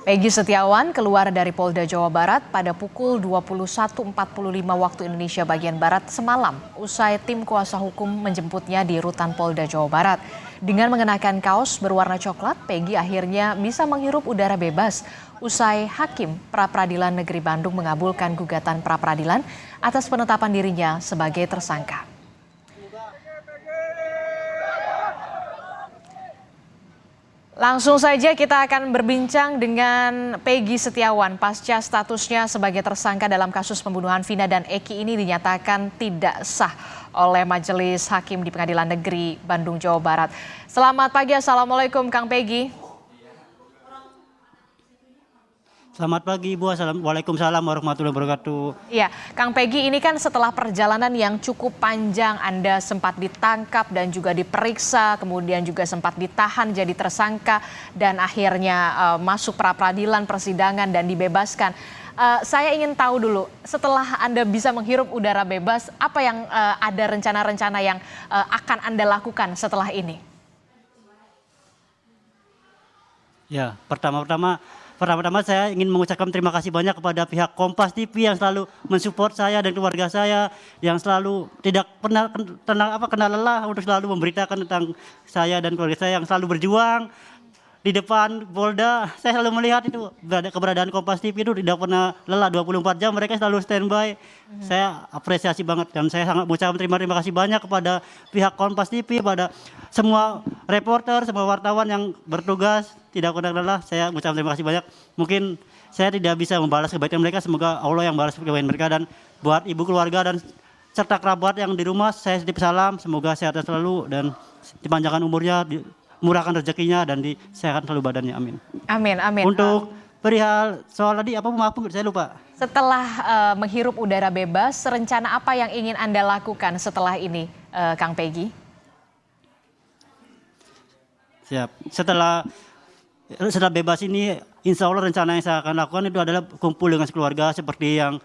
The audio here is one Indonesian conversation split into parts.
Peggy Setiawan keluar dari Polda Jawa Barat pada pukul 21.45 waktu Indonesia bagian Barat semalam usai tim kuasa hukum menjemputnya di rutan Polda Jawa Barat. Dengan mengenakan kaos berwarna coklat, Peggy akhirnya bisa menghirup udara bebas usai Hakim Pra-Peradilan Negeri Bandung mengabulkan gugatan pra-peradilan atas penetapan dirinya sebagai tersangka. Langsung saja kita akan berbincang dengan Peggy Setiawan pasca statusnya sebagai tersangka dalam kasus pembunuhan Vina dan Eki ini dinyatakan tidak sah oleh Majelis Hakim di Pengadilan Negeri Bandung, Jawa Barat. Selamat pagi, Assalamualaikum Kang Peggy. Selamat pagi Ibu, Waalaikumsalam warahmatullahi wabarakatuh. Iya, Kang Peggy, ini kan setelah perjalanan yang cukup panjang, Anda sempat ditangkap dan juga diperiksa, kemudian juga sempat ditahan jadi tersangka dan akhirnya masuk pra-peradilan persidangan dan dibebaskan. Saya ingin tahu dulu, setelah Anda bisa menghirup udara bebas, apa yang ada rencana-rencana yang akan Anda lakukan setelah ini? Ya, pertama-tama saya ingin mengucapkan terima kasih banyak kepada pihak Kompas TV yang selalu mensupport saya dan keluarga saya, yang selalu tidak pernah kenal lelah untuk selalu memberitakan tentang saya dan keluarga saya, yang selalu berjuang di depan Polda. Saya selalu melihat itu keberadaan Kompas TV itu tidak pernah lelah, 24 jam mereka selalu standby. Saya apresiasi banget dan saya sangat mengucapkan terima kasih banyak kepada pihak Kompas TV, pada semua reporter, semua wartawan yang bertugas tidak pernah lelah. Saya mengucapkan terima kasih banyak. Mungkin saya tidak bisa membalas kebaikan mereka, semoga Allah yang balas kebaikan mereka. Dan buat ibu keluarga dan serta kerabat yang di rumah, saya titip salam, semoga sehat selalu dan dipanjangkan umurnya, murahkan rezekinya dan disehatkan selalu badannya, amin. Amin, amin. Untuk perihal soal tadi apa, maaf saya lupa. Setelah menghirup udara bebas, rencana apa yang ingin Anda lakukan setelah ini, Kang Peggy? Siap. Setelah bebas ini, insya Allah rencana yang saya akan lakukan itu adalah kumpul dengan keluarga seperti yang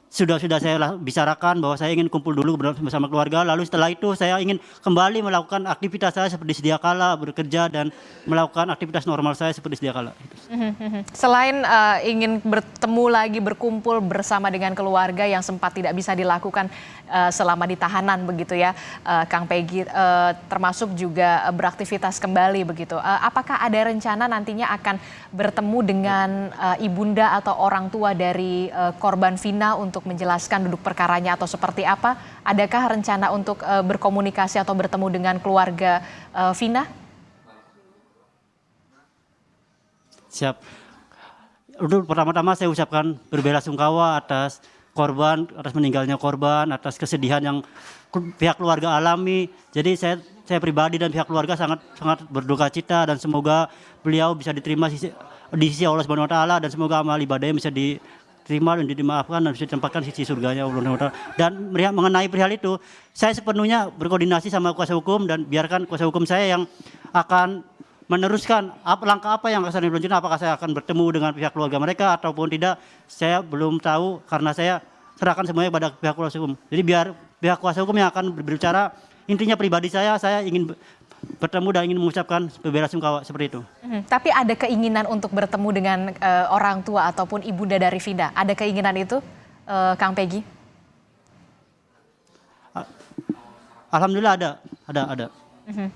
sudah saya bicarakan, bahwa saya ingin kumpul dulu bersama keluarga, lalu setelah itu saya ingin kembali melakukan aktivitas saya seperti sedia kala, bekerja dan melakukan aktivitas normal saya seperti sedia kala. Selain ingin bertemu lagi, berkumpul bersama dengan keluarga yang sempat tidak bisa dilakukan selama di tahanan begitu ya, Kang Peggy, termasuk juga beraktivitas kembali begitu. Apakah ada rencana nantinya akan bertemu dengan ibunda atau orang tua dari korban Vina untuk menjelaskan duduk perkaranya atau seperti apa? Adakah rencana untuk berkomunikasi atau bertemu dengan keluarga Vina? Siap. Untuk pertama-tama saya ucapkan berbelasungkawa atas korban, atas meninggalnya korban, atas kesedihan yang pihak keluarga alami. Jadi saya pribadi dan pihak keluarga sangat berduka cita, dan semoga beliau bisa diterima di sisi Allah Subhanahu wa taala, dan semoga amal ibadahnya bisa diterima dan dimaafkan dan bisa ditempatkan di sisi surganya Allah Subhanahu wa taala. Dan mengenai perihal itu, saya sepenuhnya berkoordinasi sama kuasa hukum, dan biarkan kuasa hukum saya yang akan meneruskan langkah apa yang akan saya lanjutkan. Apakah saya akan bertemu dengan pihak keluarga mereka ataupun tidak, saya belum tahu, karena saya serahkan semuanya pada pihak kuasa hukum. Jadi biar pihak kuasa hukum yang akan berbicara. Intinya pribadi saya ingin bertemu dan ingin mengucapkan belasungkawa seperti itu. Tapi ada keinginan untuk bertemu dengan orang tua ataupun ibunda dari Vina? Ada keinginan itu, Kang Peggy? Alhamdulillah ada.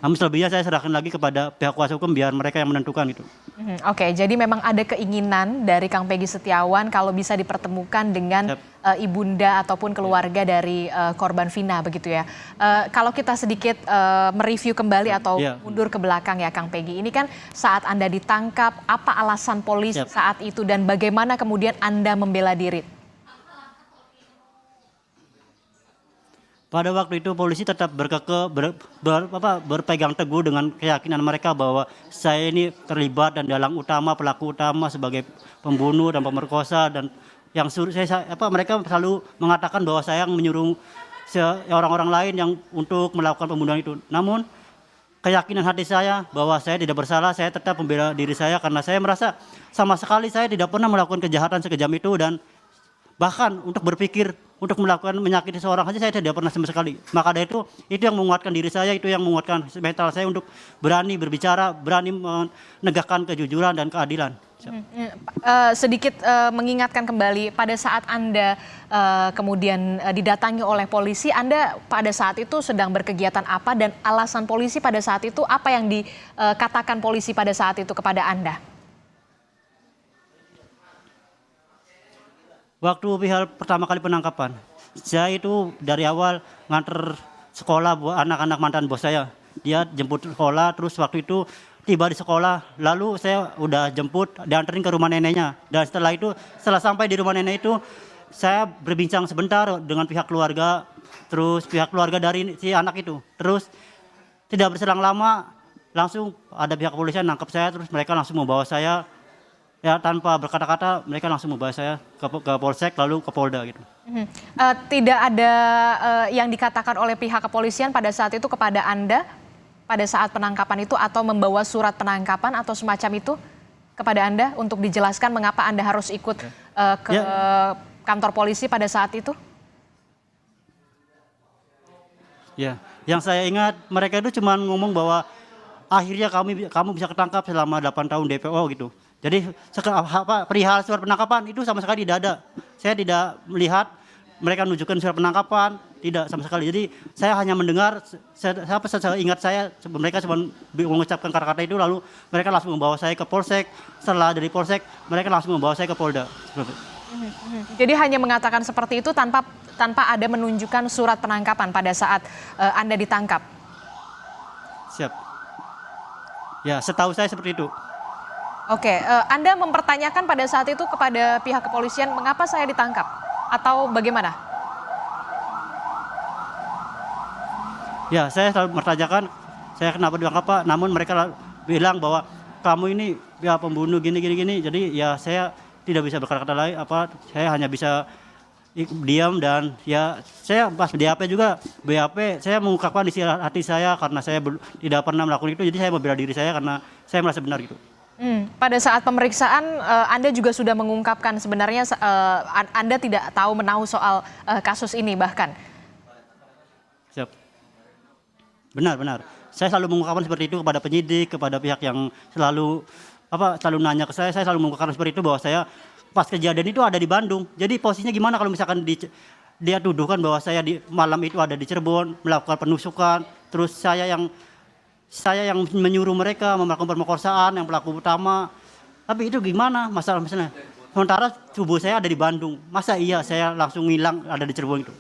Namun selebihnya saya serahkan lagi kepada pihak kuasa hukum, biar mereka yang menentukan itu. Oke, jadi memang ada keinginan dari Kang Peggy Setiawan kalau bisa dipertemukan dengan ibunda ataupun keluarga dari korban Vina begitu ya. Kalau kita sedikit mereview kembali atau mundur ke belakang ya Kang Peggy, ini kan saat Anda ditangkap, apa alasan polisi saat itu dan bagaimana kemudian Anda membela diri? Pada waktu itu polisi tetap berpegang teguh dengan keyakinan mereka bahwa saya ini terlibat dan pelaku utama sebagai pembunuh dan pemerkosa, dan yang mereka selalu mengatakan bahwa saya yang menyuruh orang-orang lain yang untuk melakukan pembunuhan itu. Namun keyakinan hati saya bahwa saya tidak bersalah, saya tetap membela diri saya, karena saya merasa sama sekali saya tidak pernah melakukan kejahatan sekejam itu, dan bahkan untuk berpikir untuk melakukan menyakiti seorang saja saya tidak pernah sama sekali. Maka dari itu yang menguatkan diri saya, itu yang menguatkan mental saya untuk berani berbicara, berani menegakkan kejujuran dan keadilan. Sedikit mengingatkan kembali pada saat Anda kemudian didatangi oleh polisi, Anda pada saat itu sedang berkegiatan apa dan alasan polisi pada saat itu apa yang dikatakan polisi pada saat itu kepada Anda? Waktu pihak pertama kali penangkapan, saya itu dari awal nganter sekolah buat anak-anak mantan bos saya. Dia jemput sekolah, terus waktu itu tiba di sekolah, lalu saya udah jemput, dianterin ke rumah neneknya. Dan setelah sampai di rumah nenek itu, saya berbincang sebentar dengan pihak keluarga, terus pihak keluarga dari si anak itu. Terus tidak berselang lama, langsung ada pihak kepolisian nangkep saya, terus mereka langsung membawa saya. Ya tanpa berkata-kata mereka langsung membawa saya ke Polsek lalu ke Polda gitu. Tidak ada yang dikatakan oleh pihak kepolisian pada saat itu kepada Anda pada saat penangkapan itu atau membawa surat penangkapan atau semacam itu kepada Anda untuk dijelaskan mengapa Anda harus ikut ke kantor polisi pada saat itu? Ya, yang saya ingat mereka itu cuma ngomong bahwa akhirnya kamu bisa ketangkap selama 8 tahun DPO gitu. Jadi perihal surat penangkapan itu sama sekali tidak ada. Saya tidak melihat mereka menunjukkan surat penangkapan, tidak sama sekali. Jadi saya hanya mendengar, saya ingat mereka cuma mengucapkan kata-kata itu lalu mereka langsung membawa saya ke Polsek. Setelah dari Polsek mereka langsung membawa saya ke Polda. Jadi hanya mengatakan seperti itu tanpa ada menunjukkan surat penangkapan pada saat Anda ditangkap. Siap. Ya, setahu saya seperti itu. Oke, Anda mempertanyakan pada saat itu kepada pihak kepolisian mengapa saya ditangkap atau bagaimana? Ya, saya selalu mempertanyakan saya kenapa ditangkap Pak, namun mereka bilang bahwa kamu ini ya pembunuh gini. Jadi ya saya tidak bisa berkata-kata lain saya hanya bisa diam dan ya saya pas BAP juga saya mengungkapkan isi hati saya karena saya tidak pernah melakukan itu, jadi saya membela diri saya karena saya merasa benar gitu. Pada saat pemeriksaan Anda juga sudah mengungkapkan sebenarnya Anda tidak tahu menahu soal kasus ini bahkan. Siap. Benar. Saya selalu mengungkapkan seperti itu kepada penyidik, kepada pihak yang selalu nanya ke saya selalu mengungkapkan seperti itu bahwa saya pas kejadian itu ada di Bandung. Jadi posisinya gimana kalau misalkan dia tuduhkan bahwa saya di malam itu ada di Cirebon melakukan penusukan, terus saya yang menyuruh mereka melakukan pemerkosaan yang pelaku utama. Tapi itu gimana masalahnya? Sementara tubuh saya ada di Bandung. Masa iya saya langsung hilang ada di Cirebon itu?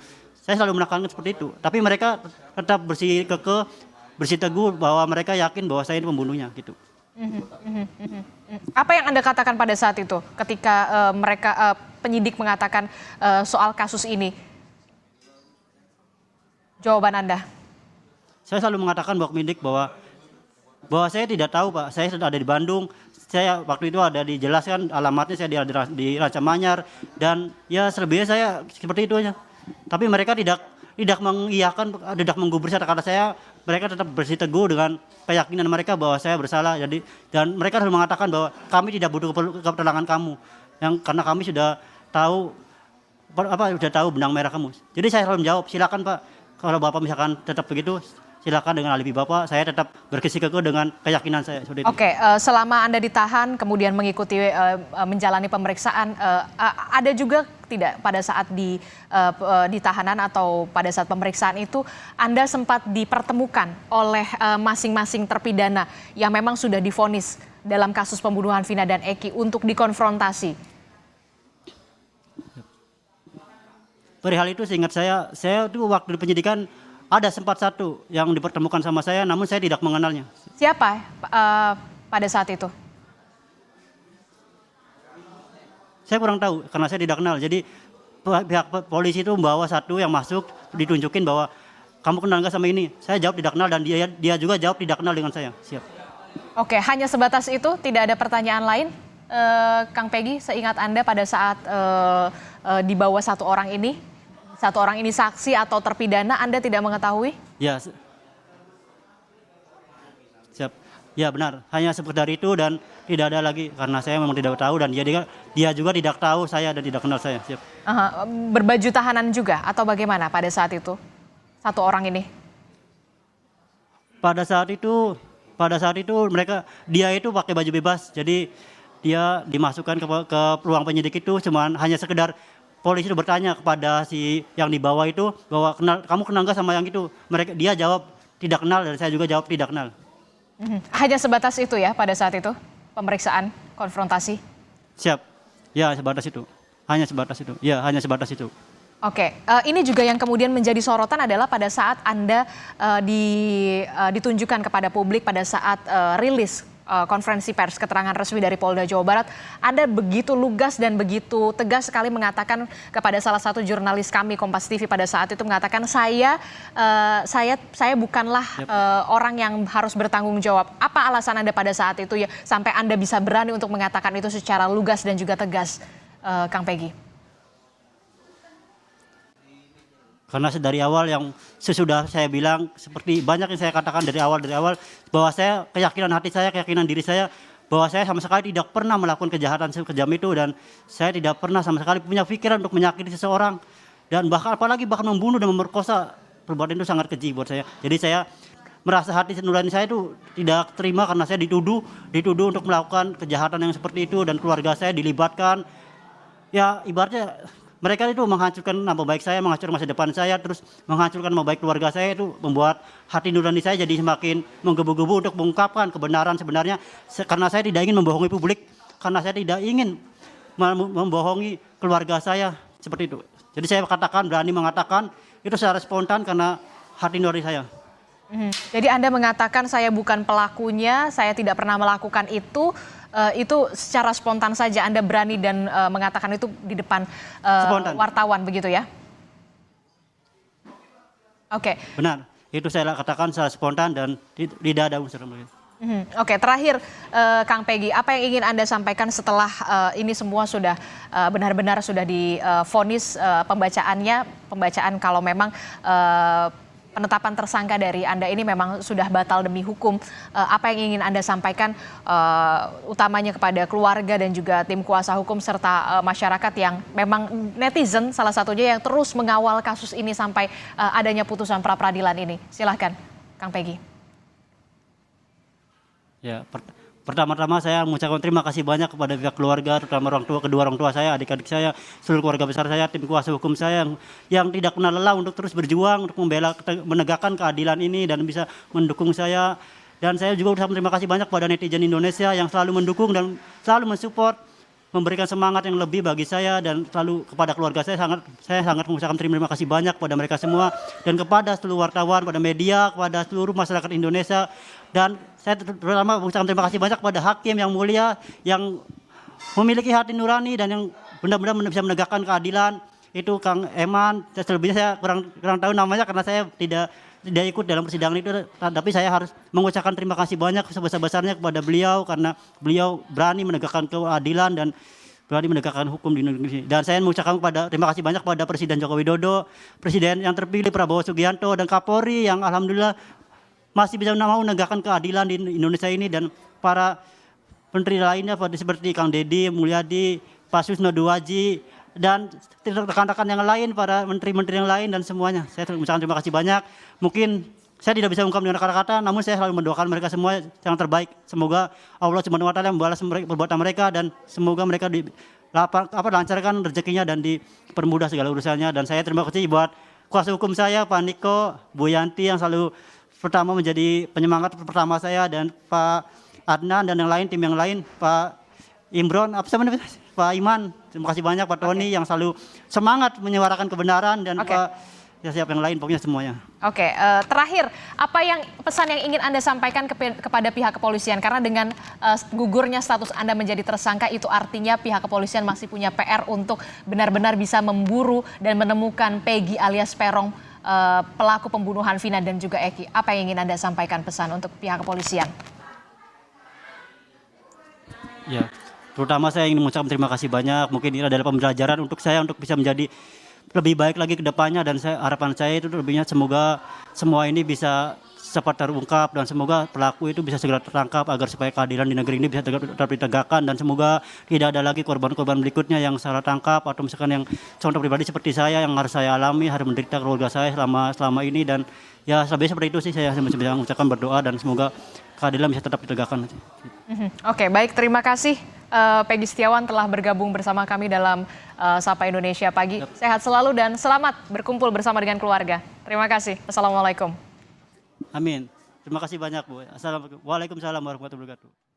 Saya selalu menekankan seperti itu. Tapi mereka tetap bersih teguh bahwa mereka yakin bahwa saya ini pembunuhnya gitu. Apa yang Anda katakan pada saat itu ketika penyidik mengatakan soal kasus ini? Jawaban Anda? Saya selalu mengatakan bahwa penyidik bahwa saya tidak tahu Pak, saya sudah ada di Bandung, saya waktu itu ada dijelaskan alamatnya saya di Ranca Manyar dan ya selebihnya saya seperti itu aja. Tapi mereka tidak mengiyakan, tidak menggubris kata-kata saya, mereka tetap bersih teguh dengan keyakinan mereka bahwa saya bersalah. Dan mereka selalu mengatakan bahwa kami tidak butuh keterangan kamu, karena kami sudah tahu benang merah kamu. Jadi saya selalu menjawab, silakan Pak, kalau Bapak misalkan tetap begitu, silakan dengan alibi Bapak, saya tetap berkesikuh dengan keyakinan saya. Oke, selama Anda ditahan, kemudian mengikuti menjalani pemeriksaan, ada juga tidak pada saat di tahanan atau pada saat pemeriksaan itu, Anda sempat dipertemukan oleh masing-masing terpidana yang memang sudah divonis dalam kasus pembunuhan Vina dan Eki untuk dikonfrontasi? Perihal itu seingat saya tuh waktu di penyidikan, ada sempat satu yang dipertemukan sama saya, namun saya tidak mengenalnya. Siapa pada saat itu? Saya kurang tahu, karena saya tidak kenal. Jadi pihak polisi itu membawa satu yang masuk, ditunjukin bahwa kamu kenal nggak sama ini? Saya jawab tidak kenal dan dia juga jawab tidak kenal dengan saya. Siap. Oke, hanya sebatas itu, tidak ada pertanyaan lain, Kang Peggy, seingat Anda pada saat dibawa satu orang ini saksi atau terpidana, Anda tidak mengetahui? Ya, siap. Ya benar, hanya sekedar itu dan tidak ada lagi karena saya memang tidak tahu dan dia juga tidak tahu saya dan tidak kenal saya. Siap. Aha, berbaju tahanan juga atau bagaimana pada saat itu? Satu orang ini. Pada saat itu dia itu pakai baju bebas, jadi dia dimasukkan ke ruang penyidik itu cuman hanya sekedar polisi itu bertanya kepada si yang di bawah itu bahwa kamu kenal nggak sama yang itu? Dia jawab tidak kenal dan saya juga jawab tidak kenal. Hanya sebatas itu ya pada saat itu pemeriksaan konfrontasi. Siap. Ya sebatas itu. Hanya sebatas itu. Ya hanya sebatas itu. Oke, ini juga yang kemudian menjadi sorotan adalah pada saat Anda ditunjukkan kepada publik pada saat rilis konferensi pers keterangan resmi dari Polda Jawa Barat, Anda begitu lugas dan begitu tegas sekali mengatakan kepada salah satu jurnalis kami Kompas TV pada saat itu mengatakan saya bukanlah orang yang harus bertanggung jawab. Apa alasan Anda pada saat itu ya sampai Anda bisa berani untuk mengatakan itu secara lugas dan juga tegas, Kang Peggy? Karena dari awal yang sesudah saya bilang seperti banyak yang saya katakan dari awal bahwa saya keyakinan diri saya bahwa saya sama sekali tidak pernah melakukan kejahatan sekejam itu dan saya tidak pernah sama sekali punya pikiran untuk menyakiti seseorang dan apalagi membunuh dan memerkosa. Perbuatan itu sangat keji buat saya. Jadi saya merasa hati nurani saya itu tidak terima karena saya dituduh untuk melakukan kejahatan yang seperti itu dan keluarga saya dilibatkan. Ya ibaratnya mereka itu menghancurkan nama baik saya, menghancurkan masa depan saya, terus menghancurkan nama baik keluarga saya, itu membuat hati nurani saya jadi semakin menggebu-gebu untuk mengungkapkan kebenaran sebenarnya. Karena saya tidak ingin membohongi publik, karena saya tidak ingin membohongi keluarga saya, seperti itu. Jadi saya berani mengatakan itu secara spontan karena hati nurani saya. Jadi Anda mengatakan saya bukan pelakunya, saya tidak pernah melakukan itu secara spontan saja Anda berani dan mengatakan itu di depan wartawan begitu ya? Oke. Benar, itu saya katakan secara spontan dan tidak ada unsur. Oke, terakhir Kang Peggy, apa yang ingin Anda sampaikan setelah ini semua sudah benar-benar sudah divonis pembacaan kalau memang penetapan tersangka dari Anda ini memang sudah batal demi hukum. Apa yang ingin Anda sampaikan utamanya kepada keluarga dan juga tim kuasa hukum serta masyarakat yang memang netizen salah satunya yang terus mengawal kasus ini sampai adanya putusan pra peradilan ini. Silahkan Kang Peggy. Ya, pertama-tama saya mengucapkan terima kasih banyak kepada pihak keluarga, terutama kedua orang tua saya, adik-adik saya, seluruh keluarga besar saya, tim kuasa hukum saya yang tidak kenal lelah untuk terus berjuang untuk menegakkan keadilan ini dan bisa mendukung saya. Dan saya juga ucapkan terima kasih banyak kepada netizen Indonesia yang selalu mendukung dan selalu mensupport, memberikan semangat yang lebih bagi saya dan selalu kepada keluarga saya sangat mengucapkan terima kasih banyak kepada mereka semua dan kepada seluruh wartawan, pada media, kepada seluruh masyarakat Indonesia. Dan saya terutama mengucapkan terima kasih banyak kepada hakim yang mulia yang memiliki hati nurani dan yang benar-benar bisa menegakkan keadilan. Itu Kang Eman, selebihnya saya kurang tahu namanya karena saya tidak ikut dalam persidangan itu, tapi saya harus mengucapkan terima kasih banyak sebesar-besarnya kepada beliau karena beliau berani menegakkan keadilan dan berani menegakkan hukum di Indonesia. Dan saya mengucapkan terima kasih banyak kepada Presiden Joko Widodo, Presiden yang terpilih Prabowo Subianto dan Kapolri yang alhamdulillah masih bisa mau menegakkan keadilan di Indonesia ini dan para menteri lainnya seperti Kang Deddy Mulyadi, Pak Susno Duwaji dan rekan-rekan yang lain, para menteri-menteri yang lain dan semuanya. Saya mengucapkan terima kasih banyak. Mungkin saya tidak bisa mengungkap dengan kata-kata, namun saya selalu mendoakan mereka semua yang terbaik. Semoga Allah Subhanahu wa taala membalas perbuatan mereka dan semoga mereka lancarkan rezekinya dan dipermudah segala urusannya. Dan saya terima kasih buat kuasa hukum saya, Pak Niko, Bu Yanti yang selalu pertama menjadi penyemangat pertama saya dan Pak Adnan dan yang lain, tim yang lain, Pak Imron, Pak Iman, terima kasih banyak Pak Tony yang selalu semangat menyuarakan kebenaran dan Pak siapa yang lain, pokoknya semuanya. Oke, terakhir, pesan yang ingin Anda sampaikan kepada pihak kepolisian? Karena dengan gugurnya status Anda menjadi tersangka itu artinya pihak kepolisian masih punya PR untuk benar-benar bisa memburu dan menemukan Peggy alias Peron, pelaku pembunuhan Vina dan juga Eki. Apa yang ingin Anda sampaikan pesan untuk pihak kepolisian? Ya, terutama saya ingin mengucapkan terima kasih banyak. Mungkin ini adalah pembelajaran untuk saya untuk bisa menjadi lebih baik lagi ke depannya dan harapan saya itu lebihnya semoga semua ini bisa cepat terungkap dan semoga pelaku itu bisa segera tertangkap agar supaya keadilan di negeri ini bisa tetap ditegakkan dan semoga tidak ada lagi korban-korban berikutnya yang salah tangkap atau misalkan yang contoh pribadi seperti saya yang harus saya alami, harus menderita keluarga saya selama ini dan ya lebih seperti itu sih saya bisa mengucapkan berdoa dan semoga keadilan bisa tetap ditegakkan. Oke, baik, terima kasih Peggy Setiawan telah bergabung bersama kami dalam Sapa Indonesia Pagi. Sehat selalu dan selamat berkumpul bersama dengan keluarga. Terima kasih. Assalamualaikum. Amin. Terima kasih banyak Bu. Assalamualaikum. Waalaikumsalam warahmatullahi wabarakatuh.